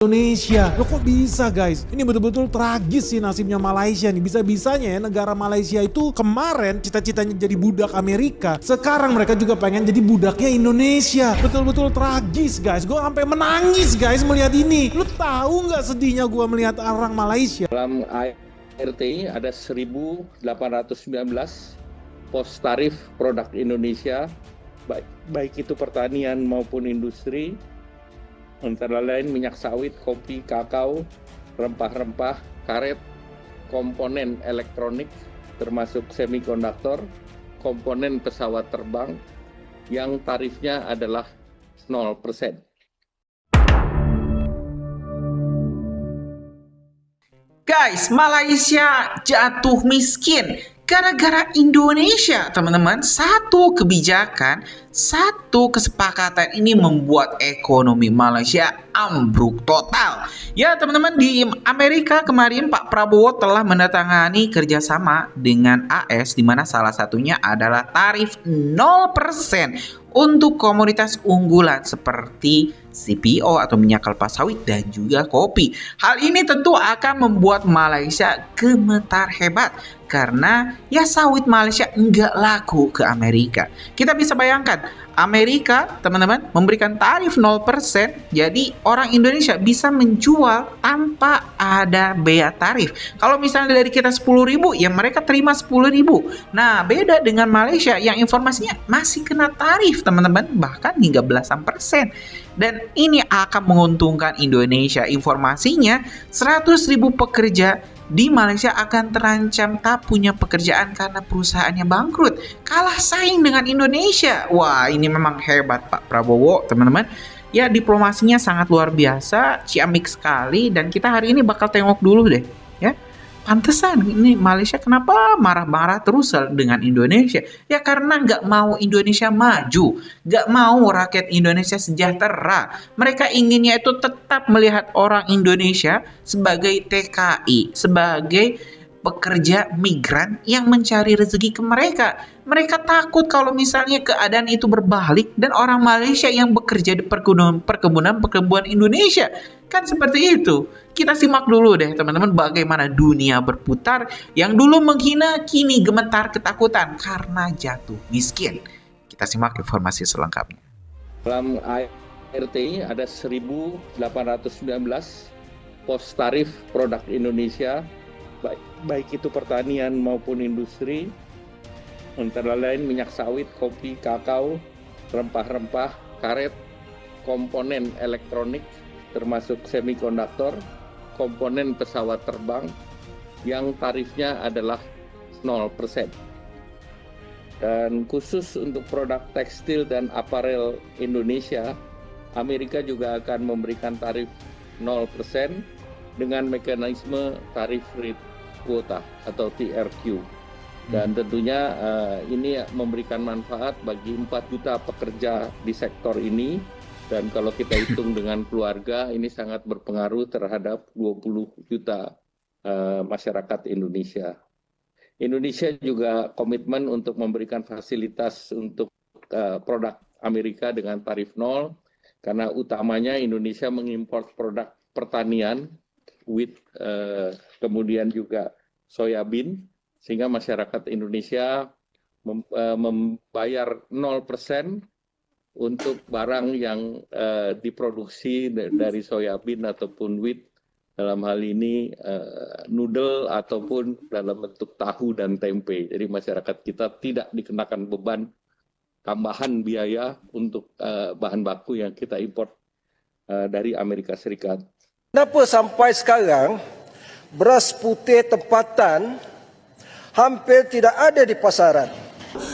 Indonesia. Loh kok bisa guys? Ini betul-betul tragis sih nasibnya Malaysia nih. Bisa-bisanya ya negara Malaysia itu kemarin cita-citanya jadi budak Amerika. Sekarang mereka juga pengen jadi budaknya Indonesia. Betul-betul tragis guys. Gue sampai menangis guys melihat ini. Lu tahu nggak sedihnya gue melihat orang Malaysia? Dalam ART ada 1.819 pos tarif produk Indonesia, baik itu pertanian maupun industri, antara lain minyak sawit, kopi, kakao, rempah-rempah, karet, komponen elektronik, termasuk semikonduktor, komponen pesawat terbang, yang tarifnya adalah 0%. Guys, Malaysia jatuh miskin gara-gara Indonesia, teman-teman. Satu kebijakan, satu kesepakatan ini membuat ekonomi Malaysia ambruk total. Ya, teman-teman, di Amerika kemarin Pak Prabowo telah menandatangani kerjasama dengan AS, di mana salah satunya adalah tarif 0% untuk komoditas unggulan seperti CPO atau minyak kelapa sawit dan juga kopi. Hal ini tentu akan membuat Malaysia gemetar hebat karena ya sawit Malaysia enggak laku ke Amerika. Kita bisa bayangkan Amerika, teman-teman, memberikan tarif 0%, jadi orang Indonesia bisa menjual tanpa ada bea tarif. Kalau misalnya dari kita 10.000, ya mereka terima 10.000. Nah, beda dengan Malaysia yang informasinya masih kena tarif, teman-teman, bahkan hingga belasan persen. Dan ini akan menguntungkan Indonesia. Informasinya 100.000 pekerja di Malaysia akan terancam tak punya pekerjaan karena perusahaannya bangkrut. Kalah saing dengan Indonesia. Wah, ini memang hebat Pak Prabowo, teman-teman. Ya, diplomasinya sangat luar biasa, ciamik sekali. Dan kita hari ini bakal tengok dulu deh, ya. Pantesan ini Malaysia kenapa marah-marah terus dengan Indonesia? Ya karena nggak mau Indonesia maju, nggak mau rakyat Indonesia sejahtera. Mereka inginnya itu tetap melihat orang Indonesia sebagai TKI, sebagai pekerja migran yang mencari rezeki ke mereka. Mereka takut kalau misalnya keadaan itu berbalik dan orang Malaysia yang bekerja di perkebunan Indonesia. Kan seperti itu. Kita simak dulu deh teman-teman bagaimana dunia berputar. Yang dulu menghina kini gemetar ketakutan karena jatuh miskin. Kita simak informasi selengkapnya. Dalam ART ada 1.819 pos tarif produk Indonesia, baik itu pertanian maupun industri, antara lain minyak sawit, kopi, kakao, rempah-rempah, karet, komponen elektronik, termasuk semikonduktor, komponen pesawat terbang, yang tarifnya adalah 0%. Dan khusus untuk produk tekstil dan aparel Indonesia, Amerika juga akan memberikan tarif 0% dengan mekanisme tarif rate quota atau TRQ. Dan tentunya ini memberikan manfaat bagi 4 juta pekerja di sektor ini. Dan kalau kita hitung dengan keluarga, ini sangat berpengaruh terhadap 20 juta masyarakat Indonesia. Indonesia juga komitmen untuk memberikan fasilitas untuk produk Amerika dengan tarif 0, karena utamanya Indonesia mengimpor produk pertanian, wheat, kemudian juga soybean, sehingga masyarakat Indonesia membayar 0% untuk barang yang diproduksi dari soybean ataupun wheat, dalam hal ini noodle ataupun dalam bentuk tahu dan tempe. Jadi masyarakat kita tidak dikenakan beban tambahan biaya untuk bahan baku yang kita import dari Amerika Serikat. Kenapa sampai sekarang beras putih tempatan hampir tidak ada di pasaran?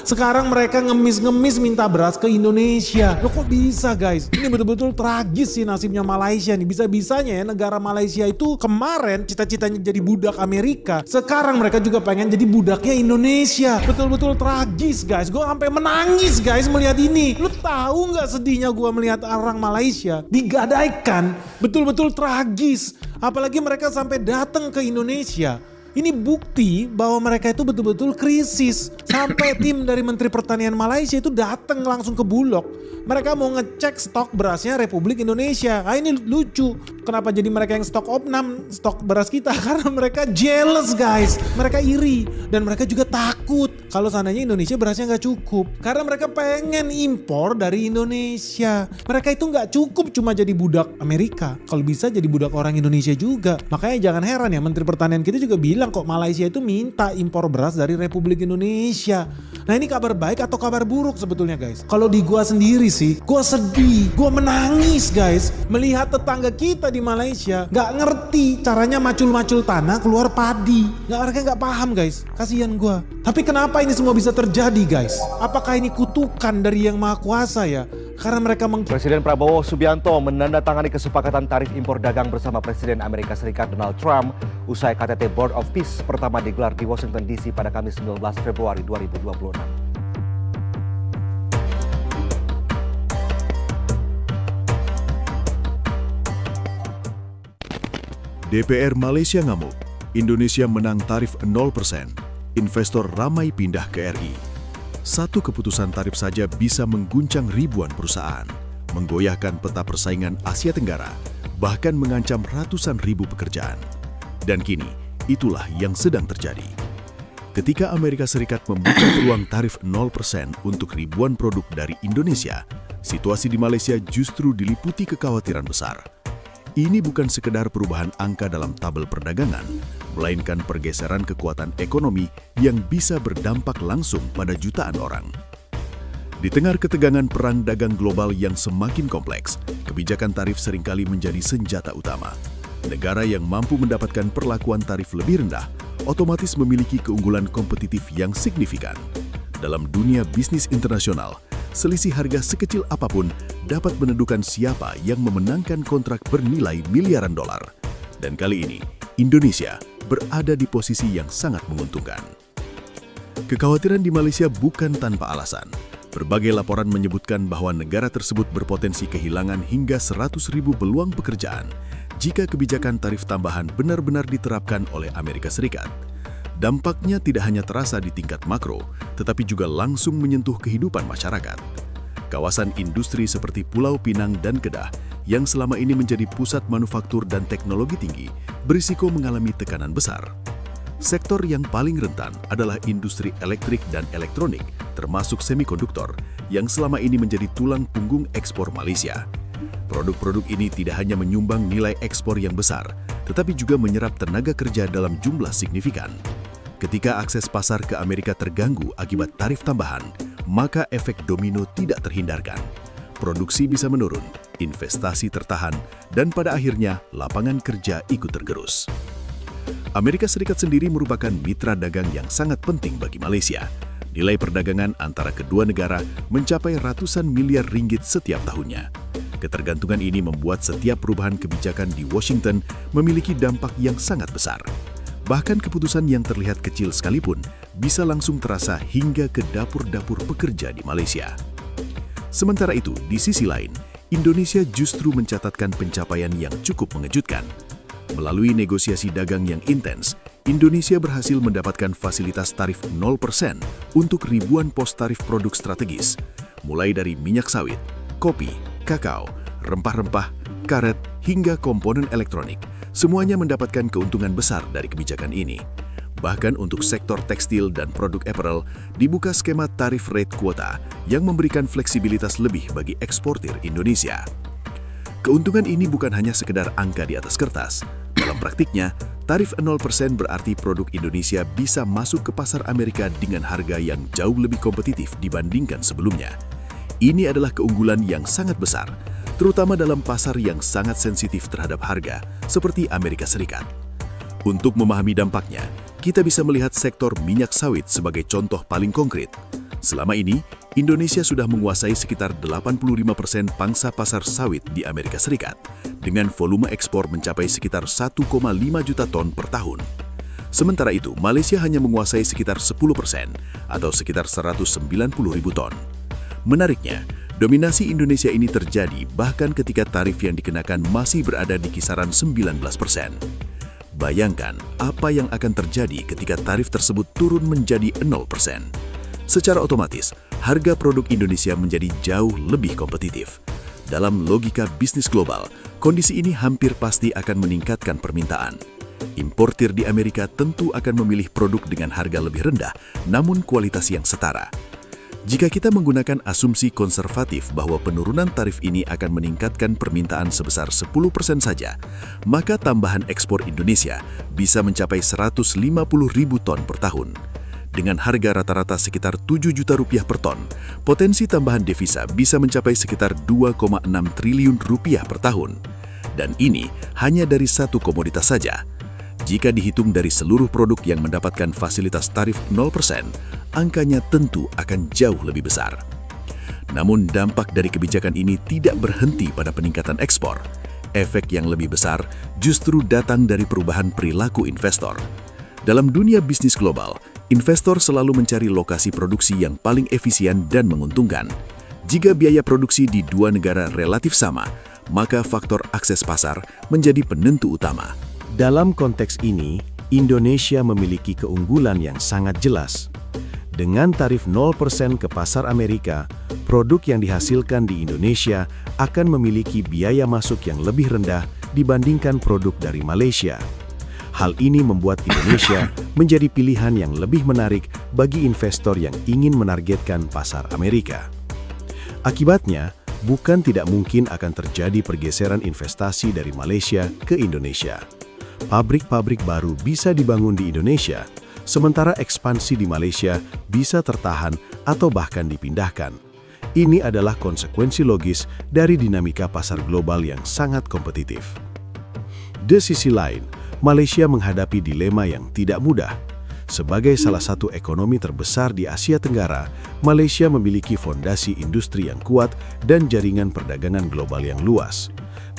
Sekarang mereka ngemis-ngemis minta beras ke Indonesia. Loh kok bisa guys? Ini betul-betul tragis sih nasibnya Malaysia nih. Bisa-bisanya ya negara Malaysia itu kemarin cita-citanya jadi budak Amerika. Sekarang mereka juga pengen jadi budaknya Indonesia. Betul-betul tragis guys. Gue sampai menangis guys melihat ini. Lu tahu nggak sedihnya gue melihat orang Malaysia digadaikan? Betul-betul tragis. Apalagi mereka sampai datang ke Indonesia. Ini bukti bahwa mereka itu betul-betul krisis. Sampai tim dari Menteri Pertanian Malaysia itu datang langsung ke Bulog. Mereka mau ngecek stok berasnya Republik Indonesia. Ini lucu. Kenapa jadi mereka yang stok opnam stok beras kita? Karena mereka jealous guys. Mereka iri. Dan mereka juga takut kalau seandainya Indonesia berasnya nggak cukup. Karena mereka pengen impor dari Indonesia. Mereka itu nggak cukup cuma jadi budak Amerika. Kalau bisa jadi budak orang Indonesia juga. Makanya jangan heran ya, Menteri Pertanian kita juga bilang kok Malaysia itu minta impor beras dari Republik Indonesia. Nah ini kabar baik atau kabar buruk sebetulnya guys? Kalau di gua sendiri sih, gua sedih, gua menangis guys. Melihat tetangga kita di Malaysia gak ngerti caranya macul-macul tanah keluar padi. Mereka gak paham guys, kasihan gua. Tapi kenapa ini semua bisa terjadi guys? Apakah ini kutukan dari Yang Maha Kuasa ya? Karena mereka Presiden Prabowo Subianto menandatangani kesepakatan tarif impor dagang bersama Presiden Amerika Serikat Donald Trump usai KTT Board of Peace pertama digelar di Washington DC pada Kamis 19 Februari 2026. DPR Malaysia ngamuk, Indonesia menang tarif 0%, investor ramai pindah ke RI. Satu keputusan tarif saja bisa mengguncang ribuan perusahaan, menggoyahkan peta persaingan Asia Tenggara, bahkan mengancam ratusan ribu pekerjaan. Dan kini, itulah yang sedang terjadi. Ketika Amerika Serikat membuka peluang tarif 0% untuk ribuan produk dari Indonesia, situasi di Malaysia justru diliputi kekhawatiran besar. Ini bukan sekedar perubahan angka dalam tabel perdagangan, melainkan pergeseran kekuatan ekonomi yang bisa berdampak langsung pada jutaan orang. Di tengah ketegangan perang dagang global yang semakin kompleks, kebijakan tarif seringkali menjadi senjata utama. Negara yang mampu mendapatkan perlakuan tarif lebih rendah, otomatis memiliki keunggulan kompetitif yang signifikan. Dalam dunia bisnis internasional, selisih harga sekecil apapun dapat menentukan siapa yang memenangkan kontrak bernilai miliaran dolar. Dan kali ini, Indonesia berada di posisi yang sangat menguntungkan. Kekhawatiran di Malaysia bukan tanpa alasan. Berbagai laporan menyebutkan bahwa negara tersebut berpotensi kehilangan hingga 100.000 peluang pekerjaan jika kebijakan tarif tambahan benar-benar diterapkan oleh Amerika Serikat. Dampaknya tidak hanya terasa di tingkat makro, tetapi juga langsung menyentuh kehidupan masyarakat. Kawasan industri seperti Pulau Pinang dan Kedah yang selama ini menjadi pusat manufaktur dan teknologi tinggi berisiko mengalami tekanan besar. Sektor yang paling rentan adalah industri elektrik dan elektronik, termasuk semikonduktor, yang selama ini menjadi tulang punggung ekspor Malaysia. Produk-produk ini tidak hanya menyumbang nilai ekspor yang besar, tetapi juga menyerap tenaga kerja dalam jumlah signifikan. Ketika akses pasar ke Amerika terganggu akibat tarif tambahan, maka efek domino tidak terhindarkan. Produksi bisa menurun, investasi tertahan, dan pada akhirnya lapangan kerja ikut tergerus. Amerika Serikat sendiri merupakan mitra dagang yang sangat penting bagi Malaysia. Nilai perdagangan antara kedua negara mencapai ratusan miliar ringgit setiap tahunnya. Ketergantungan ini membuat setiap perubahan kebijakan di Washington memiliki dampak yang sangat besar. Bahkan keputusan yang terlihat kecil sekalipun bisa langsung terasa hingga ke dapur-dapur pekerja di Malaysia. Sementara itu, di sisi lain, Indonesia justru mencatatkan pencapaian yang cukup mengejutkan. Melalui negosiasi dagang yang intens, Indonesia berhasil mendapatkan fasilitas tarif 0% untuk ribuan pos tarif produk strategis, mulai dari minyak sawit, kopi, kakao, rempah-rempah, karet, hingga komponen elektronik. Semuanya mendapatkan keuntungan besar dari kebijakan ini. Bahkan untuk sektor tekstil dan produk apparel, dibuka skema tarif rate kuota yang memberikan fleksibilitas lebih bagi eksportir Indonesia. Keuntungan ini bukan hanya sekedar angka di atas kertas. Dalam praktiknya, tarif 0% berarti produk Indonesia bisa masuk ke pasar Amerika dengan harga yang jauh lebih kompetitif dibandingkan sebelumnya. Ini adalah keunggulan yang sangat besar, terutama dalam pasar yang sangat sensitif terhadap harga, seperti Amerika Serikat. Untuk memahami dampaknya, kita bisa melihat sektor minyak sawit sebagai contoh paling konkret. Selama ini, Indonesia sudah menguasai sekitar 85% pangsa pasar sawit di Amerika Serikat, dengan volume ekspor mencapai sekitar 1,5 juta ton per tahun. Sementara itu, Malaysia hanya menguasai sekitar 10% atau sekitar 190.000 ton. Menariknya, dominasi Indonesia ini terjadi bahkan ketika tarif yang dikenakan masih berada di kisaran 19%. Bayangkan apa yang akan terjadi ketika tarif tersebut turun menjadi 0%. Secara otomatis, harga produk Indonesia menjadi jauh lebih kompetitif. Dalam logika bisnis global, kondisi ini hampir pasti akan meningkatkan permintaan. Importir di Amerika tentu akan memilih produk dengan harga lebih rendah, namun kualitas yang setara. Jika kita menggunakan asumsi konservatif bahwa penurunan tarif ini akan meningkatkan permintaan sebesar 10% saja, maka tambahan ekspor Indonesia bisa mencapai 150.000 ton per tahun. Dengan harga rata-rata sekitar 7 juta rupiah per ton, potensi tambahan devisa bisa mencapai sekitar 2,6 triliun rupiah per tahun. Dan ini hanya dari satu komoditas saja. Jika dihitung dari seluruh produk yang mendapatkan fasilitas tarif 0%, angkanya tentu akan jauh lebih besar. Namun dampak dari kebijakan ini tidak berhenti pada peningkatan ekspor. Efek yang lebih besar justru datang dari perubahan perilaku investor. Dalam dunia bisnis global, investor selalu mencari lokasi produksi yang paling efisien dan menguntungkan. Jika biaya produksi di dua negara relatif sama, maka faktor akses pasar menjadi penentu utama. Dalam konteks ini, Indonesia memiliki keunggulan yang sangat jelas. Dengan tarif 0% ke pasar Amerika, produk yang dihasilkan di Indonesia akan memiliki biaya masuk yang lebih rendah dibandingkan produk dari Malaysia. Hal ini membuat Indonesia menjadi pilihan yang lebih menarik bagi investor yang ingin menargetkan pasar Amerika. Akibatnya, bukan tidak mungkin akan terjadi pergeseran investasi dari Malaysia ke Indonesia. Pabrik-pabrik baru bisa dibangun di Indonesia, sementara ekspansi di Malaysia bisa tertahan atau bahkan dipindahkan. Ini adalah konsekuensi logis dari dinamika pasar global yang sangat kompetitif. Di sisi lain, Malaysia menghadapi dilema yang tidak mudah. Sebagai salah satu ekonomi terbesar di Asia Tenggara, Malaysia memiliki fondasi industri yang kuat dan jaringan perdagangan global yang luas.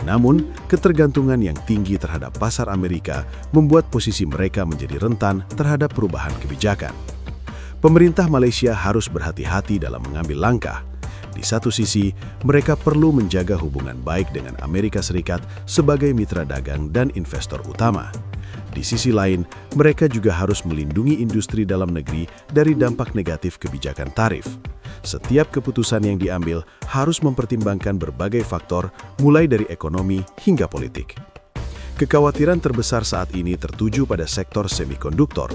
Namun, ketergantungan yang tinggi terhadap pasar Amerika membuat posisi mereka menjadi rentan terhadap perubahan kebijakan. Pemerintah Malaysia harus berhati-hati dalam mengambil langkah. Di satu sisi, mereka perlu menjaga hubungan baik dengan Amerika Serikat sebagai mitra dagang dan investor utama. Di sisi lain, mereka juga harus melindungi industri dalam negeri dari dampak negatif kebijakan tarif. Setiap keputusan yang diambil harus mempertimbangkan berbagai faktor, mulai dari ekonomi hingga politik. Kekhawatiran terbesar saat ini tertuju pada sektor semikonduktor.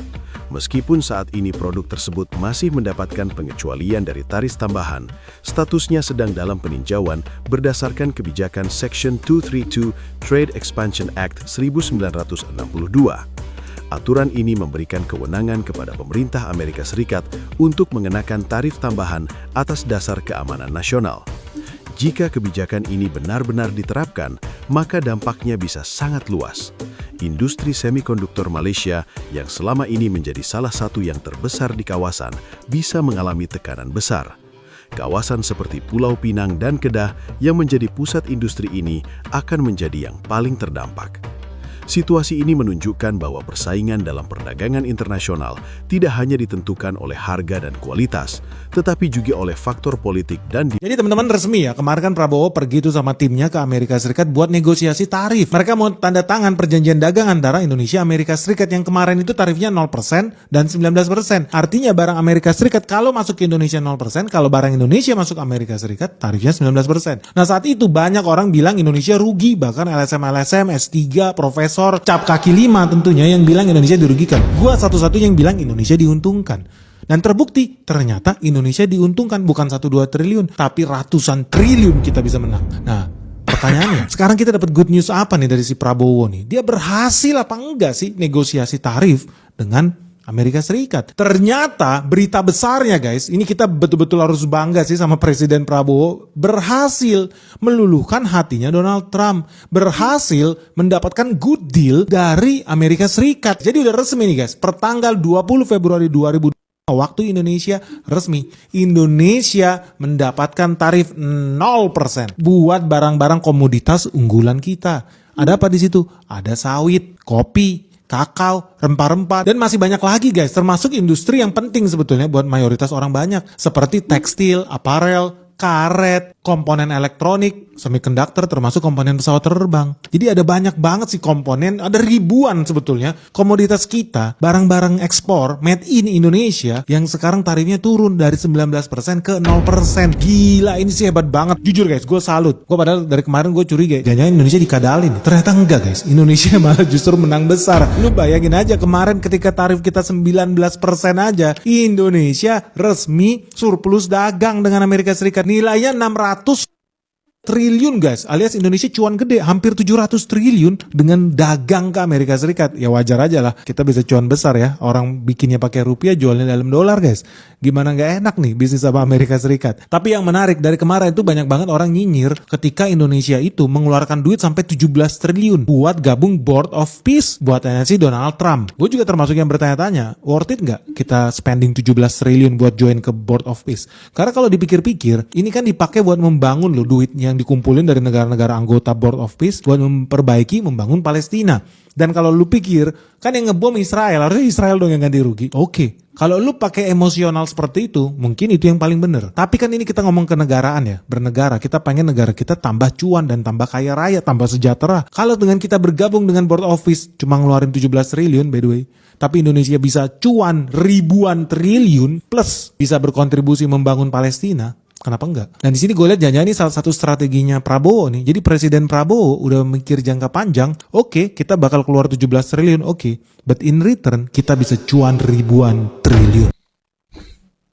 Meskipun saat ini produk tersebut masih mendapatkan pengecualian dari tarif tambahan, statusnya sedang dalam peninjauan berdasarkan kebijakan Section 232 Trade Expansion Act 1962. Aturan ini memberikan kewenangan kepada pemerintah Amerika Serikat untuk mengenakan tarif tambahan atas dasar keamanan nasional. Jika kebijakan ini benar-benar diterapkan, maka dampaknya bisa sangat luas. Industri semikonduktor Malaysia yang selama ini menjadi salah satu yang terbesar di kawasan bisa mengalami tekanan besar. Kawasan seperti Pulau Pinang dan Kedah yang menjadi pusat industri ini akan menjadi yang paling terdampak. Situasi ini menunjukkan bahwa persaingan dalam perdagangan internasional tidak hanya ditentukan oleh harga dan kualitas, tetapi juga oleh faktor politik dan Jadi teman-teman resmi ya, kemarin kan Prabowo pergi tuh sama timnya ke Amerika Serikat buat negosiasi tarif. Mereka mau tanda tangan perjanjian dagang antara Indonesia Amerika Serikat yang kemarin itu tarifnya 0% dan 19%. Artinya barang Amerika Serikat kalau masuk ke Indonesia 0%, kalau barang Indonesia masuk Amerika Serikat tarifnya 19%. Nah saat itu banyak orang bilang Indonesia rugi, bahkan LSM, S3, profesor, cap kaki 5 tentunya yang bilang Indonesia dirugikan. Gua satu-satunya yang bilang Indonesia diuntungkan. Dan terbukti, ternyata Indonesia diuntungkan bukan 1-2 triliun, tapi ratusan triliun kita bisa menang. Nah, pertanyaannya, sekarang kita dapat good news apa nih dari si Prabowo nih? Dia berhasil apa enggak sih negosiasi tarif dengan Amerika Serikat? Ternyata berita besarnya guys, ini kita betul-betul harus bangga sih sama Presiden Prabowo, berhasil meluluhkan hatinya Donald Trump, berhasil mendapatkan good deal dari Amerika Serikat. Jadi udah resmi nih guys, pertanggal 20 Februari 2020 waktu Indonesia resmi, Indonesia mendapatkan tarif 0% buat barang-barang komoditas unggulan kita. Ada apa di situ? Ada sawit, kopi, kakao, rempah-rempah, dan masih banyak lagi guys, termasuk industri yang penting sebetulnya buat mayoritas orang banyak, seperti tekstil, aparel, karet, komponen elektronik, semiconductor termasuk komponen pesawat terbang. Jadi ada banyak banget sih komponen, ada ribuan sebetulnya komoditas kita, barang-barang ekspor made in Indonesia yang sekarang tarifnya turun dari 19% ke 0%. Gila, ini sih hebat banget. Jujur guys, gue salut. Gue padahal dari kemarin gue curiga, jangan-jangan Indonesia dikadalin. Ternyata enggak guys, Indonesia malah justru menang besar. Lu bayangin aja kemarin ketika tarif kita 19% aja, Indonesia resmi surplus dagang dengan Amerika Serikat. Nilainya 600 triliun guys, alias Indonesia cuan gede, hampir 700 triliun dengan dagang ke Amerika Serikat. Ya wajar aja lah, kita bisa cuan besar ya. Orang bikinnya pakai rupiah, jualnya dalam dolar guys. Gimana nggak enak nih bisnis sama Amerika Serikat. Tapi yang menarik dari kemarin itu banyak banget orang nyinyir ketika Indonesia itu mengeluarkan duit sampai 17 triliun buat gabung Board of Peace buat si Donald Trump. Gue juga termasuk yang bertanya-tanya, worth it nggak kita spending 17 triliun buat join ke Board of Peace? Karena kalau dipikir-pikir, ini kan dipakai buat membangun loh duitnya yang dikumpulin dari negara-negara anggota Board of Peace buat memperbaiki, membangun Palestina. Dan kalau lu pikir, kan yang ngebom Israel, harusnya Israel dong yang ganti rugi. Oke, kalau lu pakai emosional seperti itu, mungkin itu yang paling bener. Tapi kan ini kita ngomong kenegaraan ya, bernegara. Kita pengen negara kita tambah cuan dan tambah kaya raya, tambah sejahtera. Kalau dengan kita bergabung dengan Board of Peace, cuma ngeluarin 17 triliun by the way, tapi Indonesia bisa cuan ribuan triliun, plus bisa berkontribusi membangun Palestina, kenapa enggak? Dan di sini gue lihat jangan-jangan ini salah satu strateginya Prabowo nih. Jadi Presiden Prabowo udah mikir jangka panjang. Oke, kita bakal keluar 17 triliun. Oke, but in return kita bisa cuan ribuan triliun.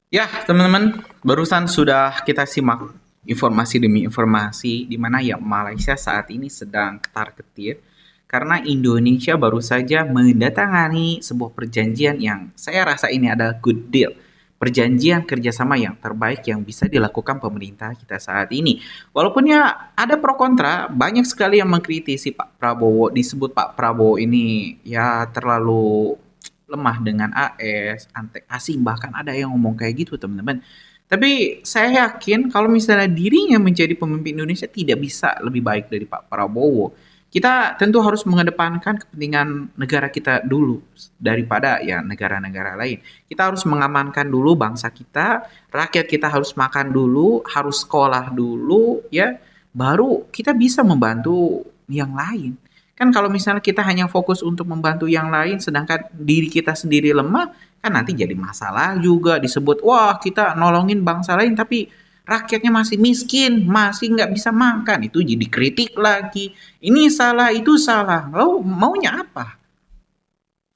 Ya, teman-teman, barusan sudah kita simak informasi demi informasi di mana ya Malaysia saat ini sedang ketar-ketir karena Indonesia baru saja mendatangani sebuah perjanjian yang saya rasa ini adalah good deal. Perjanjian kerjasama yang terbaik yang bisa dilakukan pemerintah kita saat ini. Walaupun ya ada pro kontra, banyak sekali yang mengkritisi Pak Prabowo, disebut Pak Prabowo ini ya terlalu lemah dengan AS, antek asing, bahkan ada yang ngomong kayak gitu teman-teman. Tapi saya yakin kalau misalnya dirinya menjadi pemimpin Indonesia tidak bisa lebih baik dari Pak Prabowo. Kita tentu harus mengedepankan kepentingan negara kita dulu daripada ya negara-negara lain. Kita harus mengamankan dulu bangsa kita, rakyat kita harus makan dulu, harus sekolah dulu ya, baru kita bisa membantu yang lain. Kan kalau misalnya kita hanya fokus untuk membantu yang lain sedangkan diri kita sendiri lemah, kan nanti jadi masalah juga, disebut wah kita nolongin bangsa lain tapi rakyatnya masih miskin, masih nggak bisa makan, itu jadi kritik lagi. Ini salah, itu salah. Lalu maunya apa?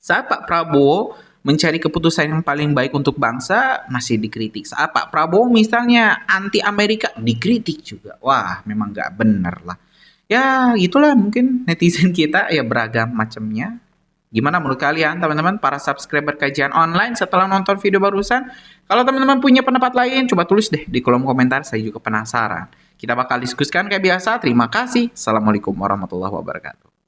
Saat Pak Prabowo mencari keputusan yang paling baik untuk bangsa, masih dikritik. Saat Pak Prabowo misalnya anti Amerika, dikritik juga. Wah, memang nggak bener lah. Ya, itulah mungkin netizen kita ya beragam macamnya. Gimana menurut kalian teman-teman para subscriber kajian online setelah nonton video barusan? Kalau teman-teman punya pendapat lain, coba tulis deh di kolom komentar, saya juga penasaran. Kita bakal diskusikan kayak biasa. Terima kasih. Assalamualaikum warahmatullahi wabarakatuh.